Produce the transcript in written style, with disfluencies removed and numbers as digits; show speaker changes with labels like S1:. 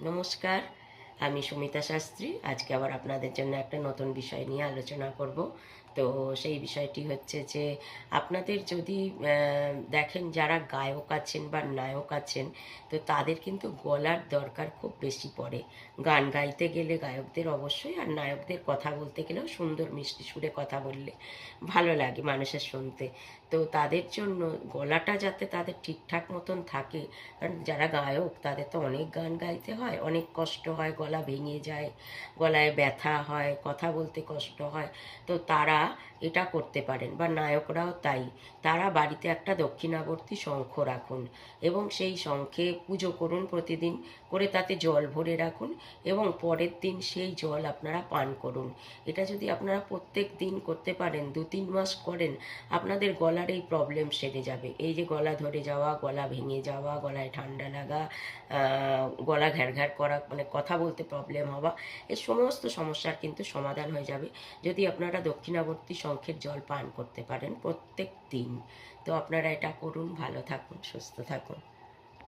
S1: নমস্কার, আমি সুমিতা শাস্ত্রী। আজকে আবার আপনাদের জন্য একটা নতুন বিষয় নিয়ে আলোচনা করব। তো সেই বিষয়টি হচ্ছে যে আপনাদের যদি দেখেন যারা গায়ক আছেন বা নায়ক আছেন, তো তাদের কিন্তু গলার দরকার খুব বেশি পড়ে। গান গাইতে গেলে গায়কদের অবশ্যই, আর নায়কদের কথা বলতে গেলেও সুন্দর মিষ্টি সুরে কথা বললে ভালো লাগে মানুষের শুনতে। তো তাদের জন্য গলাটা যাতে তাদের ঠিকঠাক মতন থাকে, কারণ যারা গায়ক তাদের তো অনেক গান গাইতে হয়, অনেক কষ্ট হয়, গলা ভেঙে যায়, গলায় ব্যথা হয়, কথা বলতে কষ্ট হয়। তো তারা এটা করতে পারেন, বা নায়করাও তাই। তারা বাড়িতে একটা দক্ষিণাবর্তী শঙ্খ রাখুন এবং সেই শঙ্খে পুজো করুন প্রতিদিন, করে তাতে জল ভরে রাখুন এবং পরের দিন সেই জল আপনারা পান করুন। এটা যদি আপনারা প্রত্যেক দিন করতে পারেন, 2-3 মাস করেন, আপনাদের গলার এই প্রবলেম সেরে যাবে। এই যে গলা ধরে যাওয়া, গলা ভেঙে যাওয়া, গলায় ঠান্ডা লাগা, গলা ঘ্যার ঘ্যার করা, মানে কথা বলতে প্রবলেম হওয়া, এই সমস্ত সমস্যার কিন্তু সমাধান হয়ে যাবে যদি আপনারা দক্ষিণাবর্তী শঙ্খের জল পান করতে পারেন প্রত্যেক দিন। তো আপনারা এটা করুন, ভালো থাকুন, সুস্থ থাকুন।